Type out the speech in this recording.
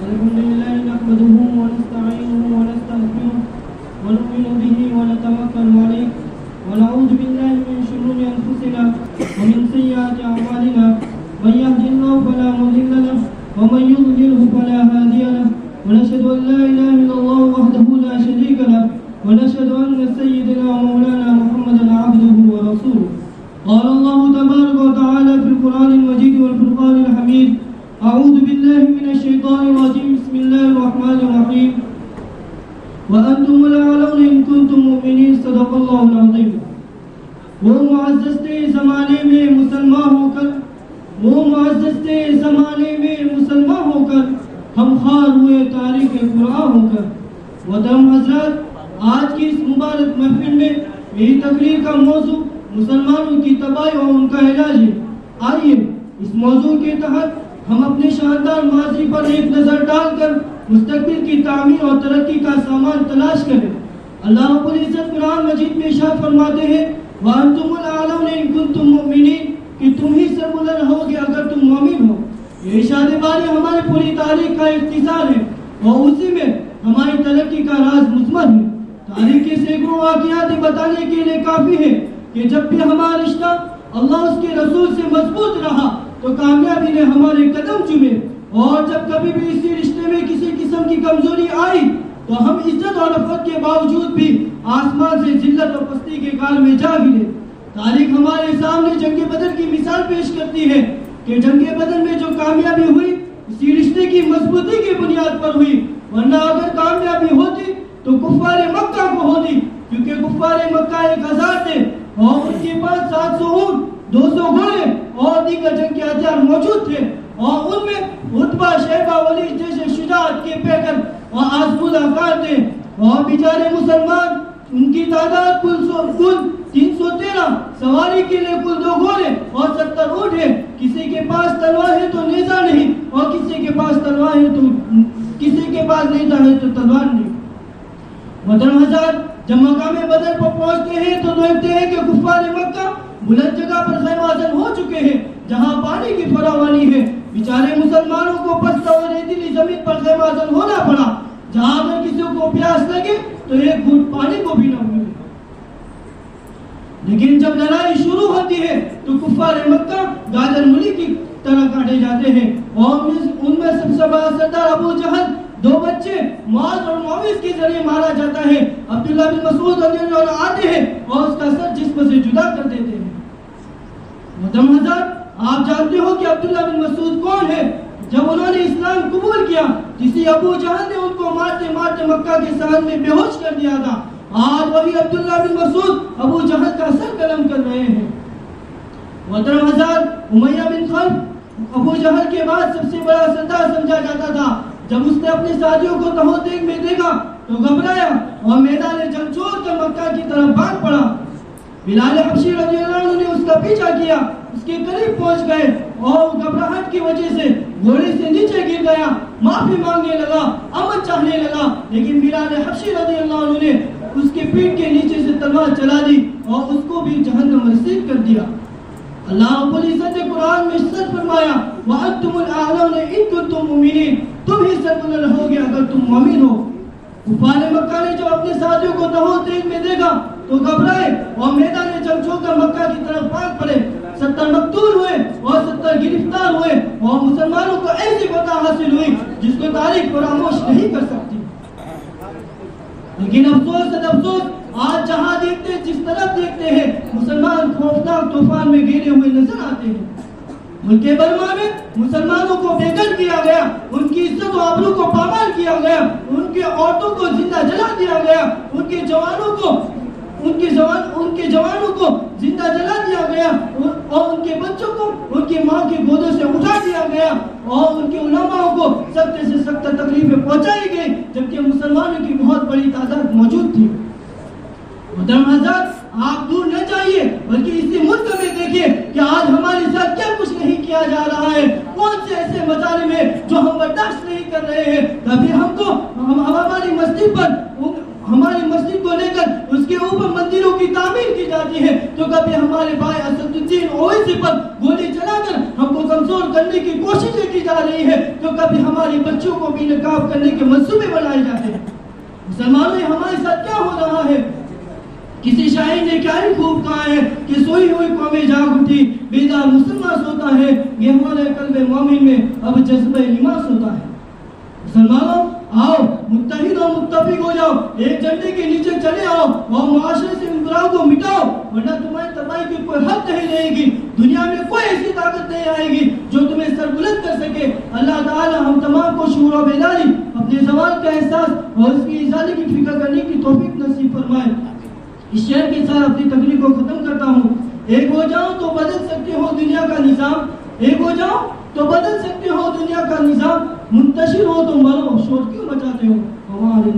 الحمد لله نحمده ونستعينه ونستغفره ونؤمن به ونتوكل عليه ونعوذ بالله من شرور أنفسنا ومن سيئات أعمالنا من يهد الله فلا مضل له ومن يضلله فلا هادي له ونشهد أن لا إله إلا الله وحده لا شريك له ونشهد أن سيدنا ومولانا محمدا عبده ورسوله قال الله تبارك وتعالى في القرآن المجيد والفرقان الحميد أعوذ بالله من الشيطان الرجيم بسم الله الرحمن الرحيم وأنتم الأعلون إن كنتم مؤمنين صدق الله العظيم وہ معزز تھے زمانے میں مسلمان ہو کر ہم خار ہوئے تاریخ قرآن ہو کر محترم حضرات آج کی اس مبارک محفل میں میری تقریر کا موضوع مسلمانوں کی تباہی اور ان کا علاج ہے آئیے اس موضوع کے تحت ہم اپنے شاندار ماضی پر ایک نظر ڈال کر مستقبل کی تعمیر اور ترقی کا سامان تلاش کریں اللہ رب العزت قرآن مجید میں ارشاد فرماتے ہیں وَأَنْتُمُ الْأَعْلَوْنَ إِن كُنتُم مُؤْمِنِينَ کہ تم ہی سربلند ہوگے اگر تم مومن ہو یہ ارشاد باری ہماری پوری تاریخ کا اختصار ہے اور اسی میں ہماری ترقی کا راز مضمر ہے تاریخ کے سینکڑوں واقعات بتانے کے لیے کافی ہے کہ جب بھی ہمارا رشتہ اللہ اس کے رسول سے مضبوط رہا تو کامیابی نے ہمارے قدم چومے اور جب کبھی بھی اسی رشتے میں کسی قسم کی کمزوری آئی تو ہم عزت اور نفرت کے باوجود بھی آسمان سے ذلت اور پستی کے کال میں جا گرے تاریخ ہمارے سامنے جنگ بدر کی مثال پیش کرتی ہے کہ جنگ بدر میں جو کامیابی ہوئی اسی رشتے کی مضبوطی کی بنیاد پر ہوئی ورنہ اگر کامیابی ہوتی تو کفار مکہ کو ہوتی کیونکہ کفار مکہ 1000 تھے اور ان کے پاس 700 اونٹ 200 گھوڑے اور دیگر جنگ کے ہتھیار موجود تھے اور ان میں عتبہ شیبہ ولید جیسے شجاعت کے پیکر اور آزمود افراد تھے اور بیچارے مسلمان ان کی تعداد کل 313 سواری کے لیے کل 2 گھوڑے اور 70 اونٹ ہے کسی کے پاس تلوار ہے تو نیزہ نہیں اور کسی کے پاس تلوار ہے تو نیزہ ہے تو تلوار نہیں محترم حضرات جب مقام بدر پر پہنچتے ہیں تو دیکھتے ہیں کہ کفار مکہ بلند جگہ پر خیمہ زن ہو چکے ہیں جہاں پانی کی فراوانی ہے بیچارے مسلمانوں کو پستہ اور ریتیلی زمین پر خیمہ زن ہونا پڑا جہاں اگر کسی کو پیاس لگے تو ایک گھونٹ پانی کو بھی نہ ملے لیکن جب لڑائی شروع ہوتی ہے تو کفار مکہ گاجر مولی کی طرح کاٹے جاتے ہیں اور ان میں سب سے بڑا سردار ابو جہل 2 بچے معاذ اور معاویہ کے ذریعے مارا جاتا ہے عبداللہ بن مسعود رضی اللہ عنہ آتے ہیں اور اس کا سر جسم سے جدا کر دیتے ہیں محترم حضرات آپ جانتے ہو کہ عبداللہ بن مسعود کون ہے جب انہوں نے اسلام قبول کیا کسی ابو جہل نے ان کو مارتے مارتے مکہ کے صحن میں بے ہوش کر دیا تھا آج وہی عبداللہ بن مسعود ابو جہل کا سر قلم کر رہے ہیں محترم حضرات امیہ بن خلف ابو جہل کے بعد سب سے بڑا سردار سمجھا جاتا تھا جب اس نے اپنے ساتھیوں کو تہوتیگ میں دیکھا تو گھبرایا اور میدان جنگ چھوڑ کر مکہ کی طرف بھاگ پڑا بلال حبشی رضی اللہ عنہ نے اس کا پیچھا کیا اس کے قریب پہنچ گئے اور گھبراہٹ کی وجہ سے گھوڑے سے نیچے گر گیا معافی مانگنے لگا امن چاہنے لگا لیکن بلال حبشی رضی اللہ عنہ نے اس کے پیٹ کے نیچے سے تلوار چلا دی اور اس کو بھی جہنم رسید کر دیا اللہ رب العزت نے قرآن میں ارشاد فرمایا وَأَنْتُمُ الْأَعْلَوْنَ إِن كُنتُم مُؤْمِنِينَ تم ہی سربلند ہوگے اگر تم مومن ہو کفار مکہ نے جب اپنے ساتھیوں کو تہوتیگ میں دیکھا تو گھبرائے اور میدان جنگ چھوڑ کر مکہ کی طرف بھاگ پڑے 70 مقتول ہوئے اور 70 گرفتار ہوئے اور مسلمانوں کو ایسی فتح حاصل ہوئی جس کو تاریخ فراموش نہیں کر سکتی لیکن افسوس آج جہاں دیکھتے جس طرف دیکھتے ہیں مسلمان خوفناک طوفان میں گھیرے ہوئے نظر آتے ہیں ملک برما میں مسلمانوں کو بے گھر کیا گیا ان کی عزت و آبرو کو پامال کیا گیا ان کے عورتوں کو زندہ جلا دیا گیا ان کے جوانوں کو زندہ جلا دیا گیا اور ان کے بچوں کو ان کی ماں کی گودوں سے اٹھا دیا گیا اور ان کے علماء کو سخت سے سخت تکلیفیں پہنچائی گئی جبکہ مسلمانوں کی بہت بڑی تعداد موجود تھی محترم حضرات آپ دور نہ جائیے بلکہ اسی ملک میں دیکھیے کہ آج ہمارے ساتھ کیا کچھ نہیں کیا جا رہا ہے کون سے ایسے مظالم ہیں جو ہم برداشت نہیں کر رہے ہیں کبھی ہماری مسجد کو لے کر اس کے اوپر مندروں کی تعمیر کی جاتی ہے تو کبھی ہمارے بھائی اسد الدین اویسی پر گولی چلا کر ہم کو کمزور کرنے کی کوششیں کی جا رہی ہے تو کبھی ہمارے بچوں کو بھی نقاب کرنے کے منصوبے بنائے جاتے ہیں۔ مسلمانوں یہ ہمارے ساتھ کیا ہو رہا ہے؟ کسی شاعر نے کیا ہی خوب کہا ہے کہ سوئی ہوئی قومیں جاگ اٹھی، بیدار مسلمان سوتا ہے، یہ ہمارے قلب مومن میں اب جذبہ نماز ہوتا ہے۔ مسلمانوں آؤ متحد و متفق ہو جاؤ، ایک جھنڈے کے نیچے چلے آؤ اور معاشرے سے انفراد کو مٹاؤ، ورنہ تمہاری تباہی کی کوئی حد نہیں رہے گی۔ دنیا میں کوئی ایسی طاقت نہیں آئے گی جو تمہیں سر بلند کر سکے۔ اللہ تعالی ہم تمام کو شعور و بیداری، اپنے زوال کا احساس اور اس کی ازالے کی فکر کرنے کی توفیق نصیب فرمائے۔ اس شعر کے ساتھ اپنی تقریر کو ختم کرتا ہوں۔ ایک ہو جاؤ تو بدل سکتے ہو دنیا کا نظام، ایک ہو جاؤ تو بدل سکتے ہو دنیا کا نظام، منتشر ہو تو مرو، شور کیوں مچاتے ہو؟ ہمارے